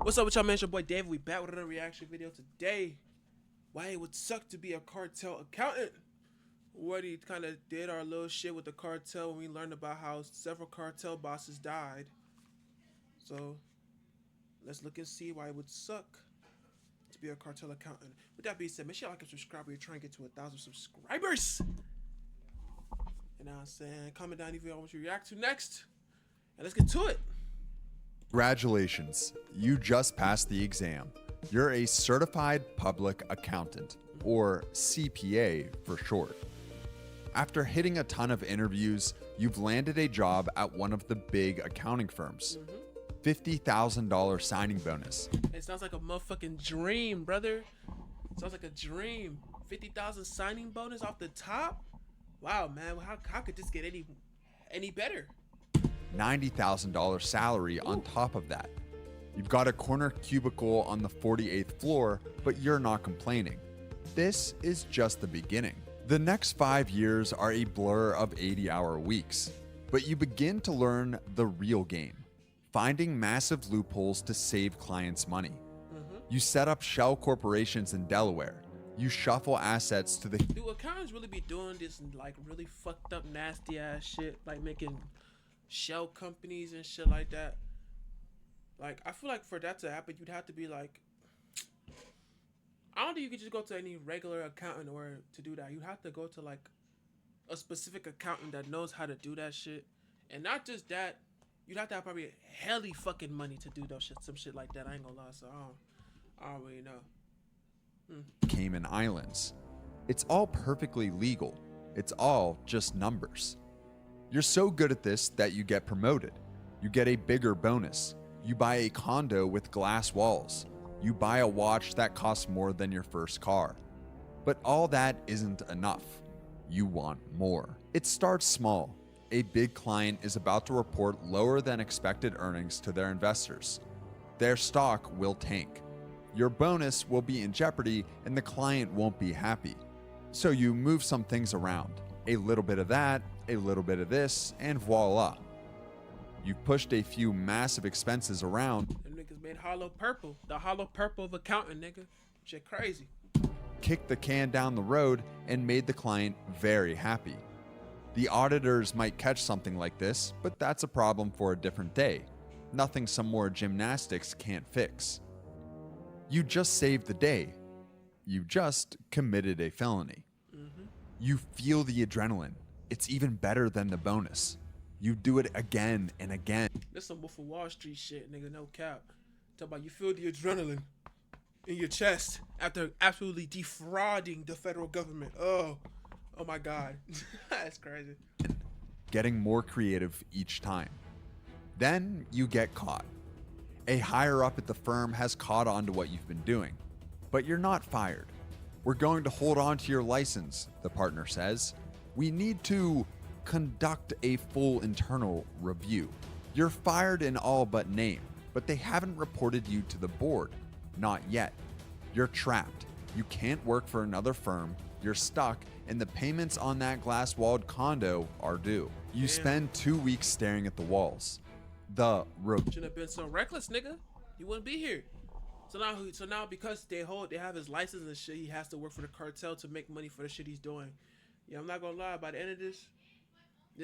What's up with y'all, man? It's your boy David. We back with another reaction video today. Why it would suck to be a cartel accountant. We kind of did our little shit with the cartel when we learned about how several cartel bosses died. So let's look and see why it would suck to be a cartel accountant. With that being said, make sure you like and subscribe. We're trying to get to 1,000 subscribers. You know what I'm saying? Comment down if you want to react to next. And let's get to it. Congratulations, you just passed the exam. You're a certified public accountant, or CPA for short. After hitting a ton of interviews, you've landed a job at one of the big accounting firms. $50,000 signing bonus. It sounds like a motherfucking dream, brother. Sounds like a dream. 50,000 signing bonus off the top? Wow, man. How could this get any better? $90,000 salary on top of that. You've got a corner cubicle on the 48th floor, but you're not complaining. This is just the beginning. The next 5 years are a blur of 80-hour weeks, but you begin to learn the real game, finding massive loopholes to save clients money. You set up shell corporations in Delaware. You shuffle assets to the... Do accountants really be doing this like really fucked up nasty ass shit, like making shell companies and shit like that? Like, I feel like for that to happen, you'd have to be like, I don't think you could just go to any regular accountant or to do that. You'd have to go to like a specific accountant that knows how to do that shit. And not just that, you'd have to have probably helly fucking money to do those shit, some shit like that. I ain't gonna lie, so I don't really know. Cayman Islands. It's all perfectly legal. It's all just numbers. You're so good at this that you get promoted. You get a bigger bonus. You buy a condo with glass walls. You buy a watch that costs more than your first car. But all that isn't enough. You want more. It starts small. A big client is about to report lower than expected earnings to their investors. Their stock will tank. Your bonus will be in jeopardy and the client won't be happy. So you move some things around. A little bit of that, a little bit of this, and voila. You've pushed a few massive expenses around. Them niggas made hollow purple. The hollow purple of accounting, nigga. Shit crazy. Kicked the can down the road and made the client very happy. The auditors might catch something like this, but that's a problem for a different day. Nothing some more gymnastics can't fix. You just saved the day. You just committed a felony. You feel the adrenaline. It's even better than the bonus. You do it again and again. This some Wolf of Wall Street shit, nigga, no cap. Talk about you feel the adrenaline in your chest after absolutely defrauding the federal government. Oh my God. That's crazy. Getting more creative each time. Then you get caught. A higher up at the firm has caught on to what you've been doing, but you're not fired. We're going to hold on to your license, the partner says. We need to conduct a full internal review. You're fired in all but name, but they haven't reported you to the board. Not yet. You're trapped. You can't work for another firm. You're stuck, and the payments on that glass-walled condo are due. You spend 2 weeks staring at the walls. Shouldn't have been so reckless, nigga. You wouldn't be here. So now because they have his license and shit, he has to work for the cartel to make money for the shit he's doing. Yeah, I'm not gonna lie. By the end of this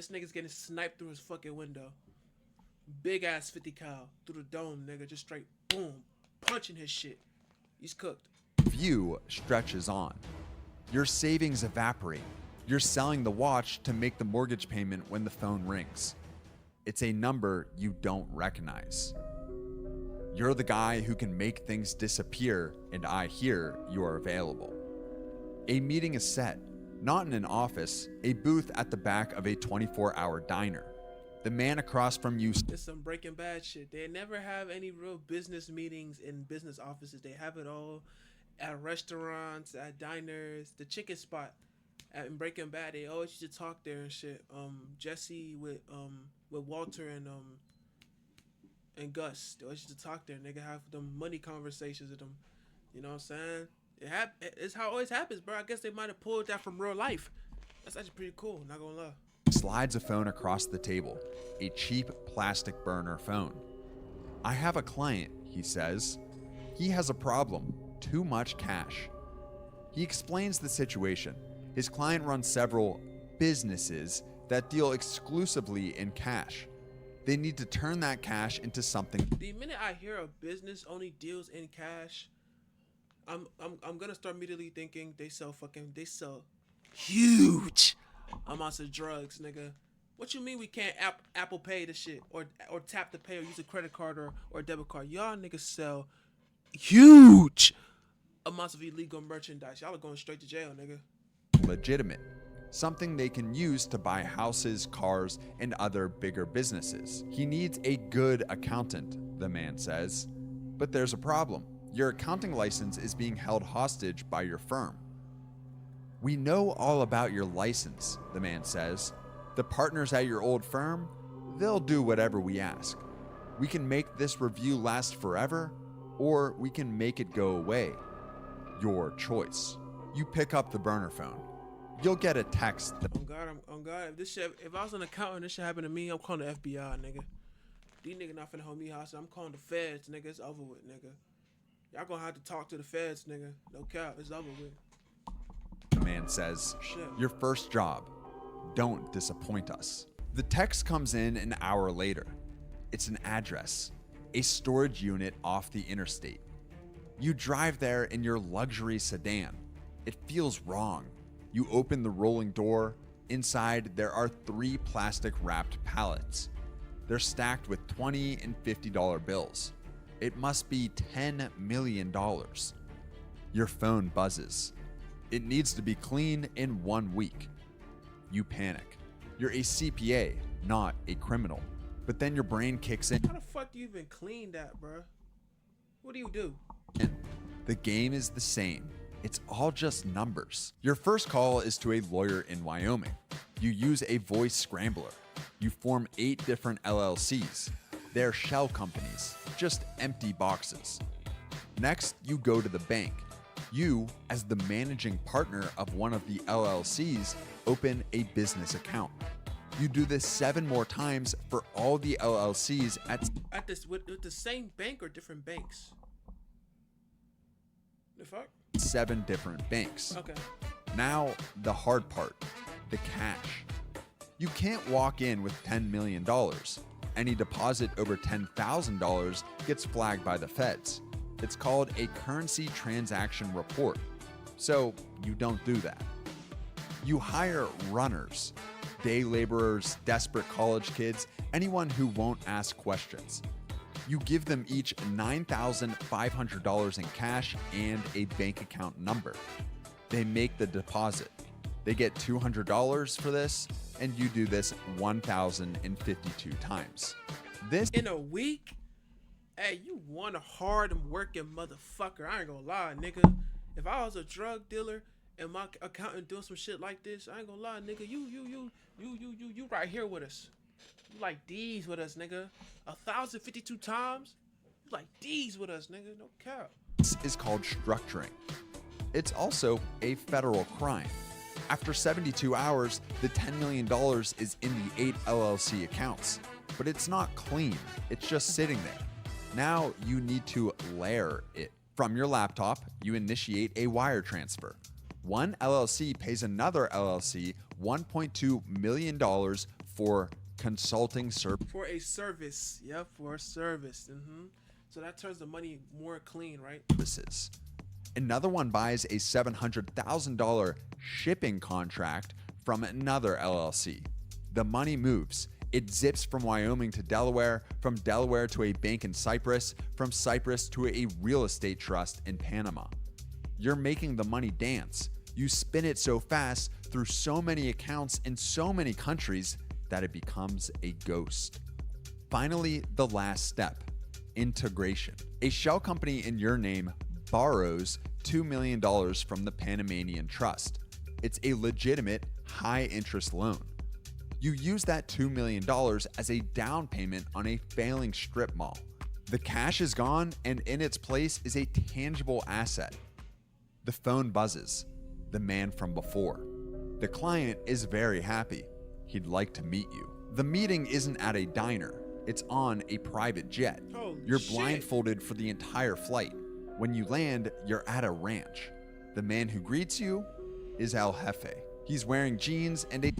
nigga's getting sniped through his fucking window. Big ass 50 cal through the dome, nigga. Just straight boom, punching his shit. He's cooked. View stretches on. Your savings evaporate. You're selling the watch to make the mortgage payment when the phone rings. It's a number you don't recognize. You're the guy who can make things disappear, and I hear you are available. A meeting is set, not in an office, a booth at the back of a 24-hour diner. The man across from you... It's some Breaking Bad shit. They never have any real business meetings in business offices. They have it all at restaurants, at diners, the chicken spot. In Breaking Bad, they always used to talk there and shit. Jesse with Walter and Gus, they always used to talk there. And they could have them money conversations with them. You know what I'm saying? It's how it always happens, bro. I guess they might have pulled that from real life. That's actually pretty cool, not gonna lie. Slides a phone across the table, a cheap plastic burner phone. I have a client. he says. He has a problem: too much cash. He explains the situation. His client runs several businesses that deal exclusively in cash. They need to turn that cash into something. The minute I hear a business only deals in cash, I'm gonna start immediately thinking they sell huge amounts of drugs, nigga. What you mean we can't Apple Pay the shit or tap to pay or use a credit card or a debit card? Y'all niggas sell huge amounts of illegal merchandise. Y'all are going straight to jail, nigga. Legitimate. Something they can use to buy houses, cars, and other bigger businesses. He needs a good accountant, the man says. But there's a problem. Your accounting license is being held hostage by your firm. We know all about your license, the man says. The partners at your old firm, they'll do whatever we ask. We can make this review last forever, or we can make it go away. Your choice. You pick up the burner phone. You'll get a text. On God, if I was an accountant, this shit happened to me, I'm calling the FBI, nigga. These niggas not finna hold me hostage. I'm calling the feds, nigga. It's over with, nigga. Y'all gonna have to talk to the feds, nigga. No cap, it's over with. The man says, your first job. Don't disappoint us. The text comes in an hour later. It's an address, a storage unit off the interstate. You drive there in your luxury sedan. It feels wrong. You open the rolling door. Inside, there are 3 plastic wrapped pallets. They're stacked with $20 and $50 bills. It must be $10 million. Your phone buzzes. It needs to be clean in 1 week. You panic. You're a CPA, not a criminal. But then your brain kicks in. How the fuck do you even clean that, bro? What do you do? The game is the same. It's all just numbers. Your first call is to a lawyer in Wyoming. You use a voice scrambler. You form 8 different LLCs. They're shell companies, just empty boxes. Next, you go to the bank. You, as the managing partner of one of the LLCs, open a business account. You do this 7 more times for all the LLCs with the same bank or different banks? The fuck? 7 different banks. Okay. Now, the hard part, the cash. You can't walk in with $10 million. Any deposit over $10,000 gets flagged by the feds. It's called a currency transaction report. So you don't do that. You hire runners, day laborers, desperate college kids, anyone who won't ask questions. You give them each $9,500 in cash and a bank account number. They make the deposit. They get $200 for this, and you do this 1,052 times. This in a week? Hey, you one hard working motherfucker. I ain't gonna lie, nigga. If I was a drug dealer and my accountant doing some shit like this, I ain't gonna lie, nigga. You right here with us. You like these with us, nigga. 1,052 times? You like these with us, nigga. No cap. This is called structuring. It's also a federal crime. After 72 hours, the $10 million is in the 8 LLC accounts. But it's not clean. It's just sitting there. Now you need to layer it. From your laptop, you initiate a wire transfer. One LLC pays another LLC $1.2 million for consulting service. For a service. Yep, for a service. So that turns the money more clean, right? Services. Another one buys a $700,000 shipping contract from another LLC. The money moves. It zips from Wyoming to Delaware, from Delaware to a bank in Cyprus, from Cyprus to a real estate trust in Panama. You're making the money dance. You spin it so fast through so many accounts in so many countries that it becomes a ghost. Finally, the last step, integration. A shell company in your name borrows $2 million from the Panamanian Trust. It's a legitimate, high-interest loan. You use that $2 million as a down payment on a failing strip mall. The cash is gone, and in its place is a tangible asset. The phone buzzes. The man from before. The client is very happy. He'd like to meet you. The meeting isn't at a diner. It's on a private jet. Holy You're shit. blindfolded for the entire flight. When you land, you're at a ranch. The man who greets you is El Jefe. He's wearing jeans and a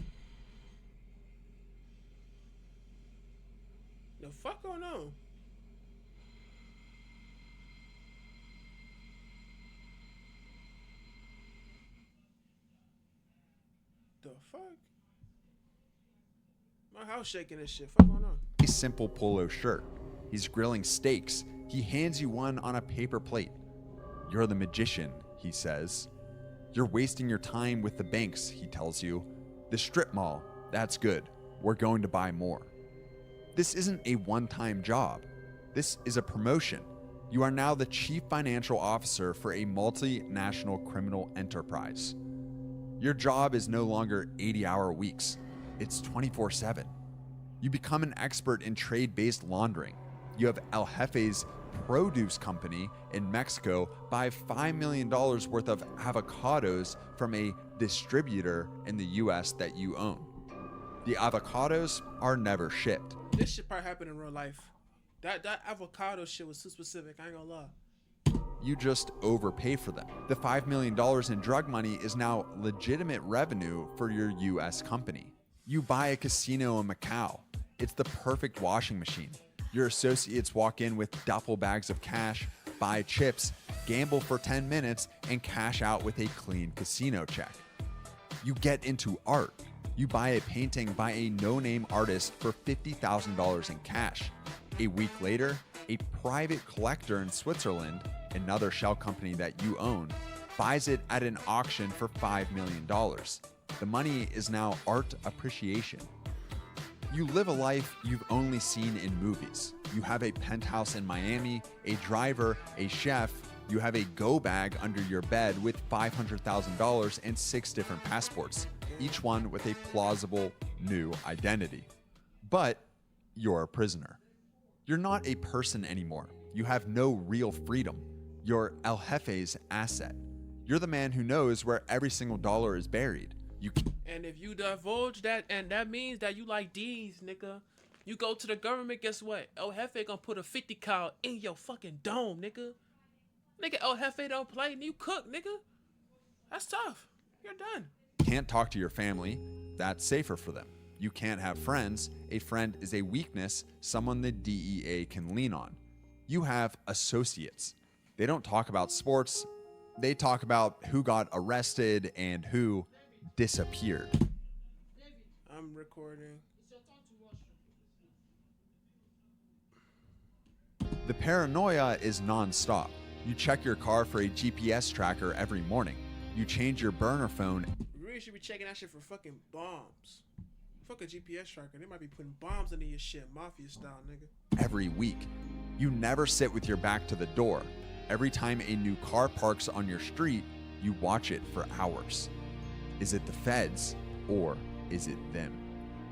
The fuck going on? The fuck? My house shaking this shit. Fuck going on? simple polo shirt. He's grilling steaks. He hands you one on a paper plate. You're the magician, he says. You're wasting your time with the banks, he tells you. The strip mall, that's good. We're going to buy more. This isn't a one-time job. This is a promotion. You are now the chief financial officer for a multinational criminal enterprise. Your job is no longer 80-hour weeks. It's 24/7. You become an expert in trade-based laundering. You have El Jefe's produce company in Mexico buy $5 million worth of avocados from a distributor in the US that you own. The avocados are never shipped. This shit probably happened in real life. That avocado shit was too specific. I ain't gonna lie. You just overpay for them. The $5 million in drug money is now legitimate revenue for your US company. You buy a casino in Macau. It's the perfect washing machine. Your associates walk in with duffel bags of cash, buy chips, gamble for 10 minutes, and cash out with a clean casino check. You get into art. You buy a painting by a no-name artist for $50,000 in cash. A week later, a private collector in Switzerland, another shell company that you own, buys it at an auction for $5 million. The money is now art appreciation. You live a life you've only seen in movies. You have a penthouse in Miami, a driver, a chef. You have a go bag under your bed with $500,000 and 6 different passports, each one with a plausible new identity. But you're a prisoner. You're not a person anymore. You have no real freedom. You're El Jefe's asset. You're the man who knows where every single dollar is buried. And if you divulge that, and that means that you like D's, nigga. You go to the government, guess what? El Jefe gonna put a 50 cal in your fucking dome, nigga. Nigga, El Jefe don't play, and you cook, nigga. That's tough. You're done. Can't talk to your family. That's safer for them. You can't have friends. A friend is a weakness, someone the DEA can lean on. You have associates. They don't talk about sports. They talk about who got arrested and who disappeared. I'm recording. The paranoia is non-stop. You check your car for a GPS tracker every morning. You change your burner phone. You really should be checking that shit for fucking bombs. Fuck a GPS tracker. They might be putting bombs into your shit, mafia style, nigga. Every week. You never sit with your back to the door. Every time a new car parks on your street, you watch it for hours. Is it the feds or is it them?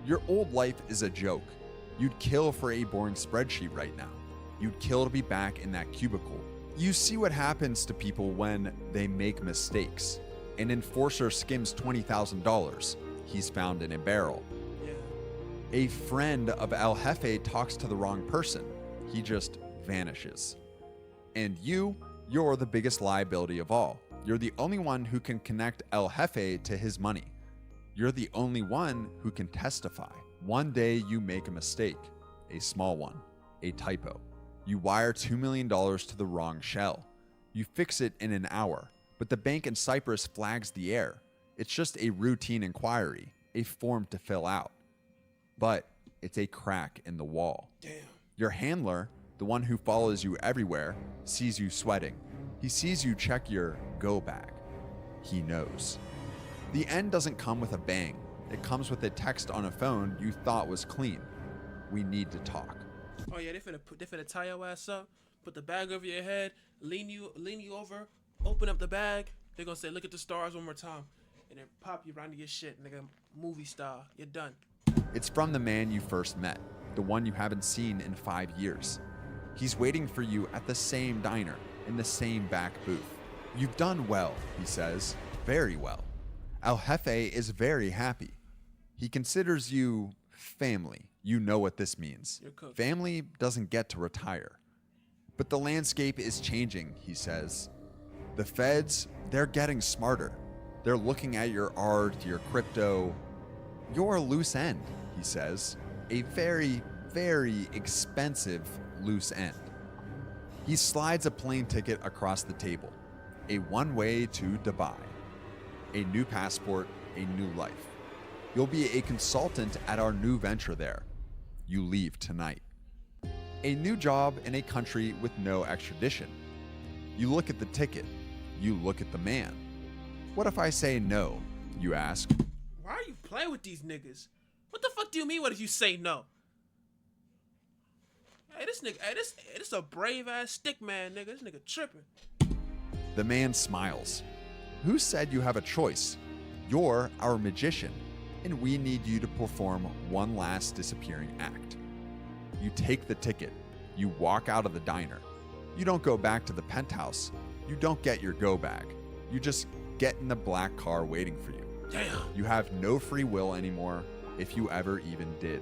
Your old life is a joke. You'd kill for a boring spreadsheet right now. You'd kill to be back in that cubicle. You see what happens to people when they make mistakes. An enforcer skims $20,000. He's found in a barrel. Yeah. A friend of El Jefe talks to the wrong person. He just vanishes. And you're the biggest liability of all. You're the only one who can connect El Jefe to his money. You're the only one who can testify. One day you make a mistake, a small one, a typo. You wire $2 million to the wrong shell. You fix it in an hour, but the bank in Cyprus flags the error. It's just a routine inquiry, a form to fill out. But it's a crack in the wall. Damn. Your handler, the one who follows you everywhere, sees you sweating. He sees you check your go bag. He knows. The end doesn't come with a bang. It comes with a text on a phone you thought was clean. We need to talk. Oh yeah, they finna tie your ass up, put the bag over your head, lean you over, open up the bag. They're gonna say, "Look at the stars one more time," and then pop you right into your shit, nigga, movie style. You're done. It's from the man you first met, the one you haven't seen in 5 years. He's waiting for you at the same diner, in the same back booth. You've done well, he says, very well. El Jefe is very happy. He considers you family. You know what this means. You're cooked. Family doesn't get to retire. But the landscape is changing, he says. The feds, they're getting smarter. They're looking at your art, your crypto. You're a loose end, he says. A very, very expensive loose end. He slides a plane ticket across the table. A one-way to Dubai. A new passport, a new life. You'll be a consultant at our new venture there. You leave tonight. A new job in a country with no extradition. You look at the ticket. You look at the man. What if I say no? You ask. Why are you playing with these niggas? What the fuck do you mean? What if you say no? Hey, this nigga, this a brave ass stick man, nigga. This nigga tripping. The man smiles. Who said you have a choice? You're our magician, and we need you to perform one last disappearing act. You take the ticket. You walk out of the diner. You don't go back to the penthouse. You don't get your go bag. You just get in the black car waiting for you. Damn. You have no free will anymore, if you ever even did.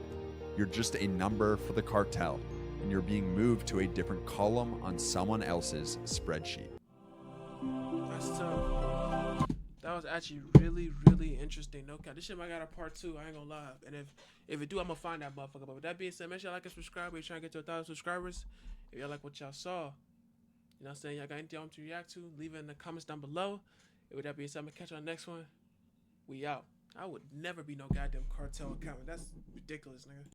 You're just a number for the cartel, and you're being moved to a different column on someone else's spreadsheet. That's tough. That was actually really, really interesting. No cap. This shit might got a part 2. I ain't gonna lie. And if it do, I'm gonna find that motherfucker. But with that being said, make sure y'all like and subscribe. We're trying to get to 1,000 subscribers. If y'all like what y'all saw, you know what I'm saying? Y'all got anything y'all want to react to? Leave it in the comments down below. And with that being said, I'm gonna catch you on the next one. We out. I would never be no goddamn cartel accountant. That's ridiculous, nigga.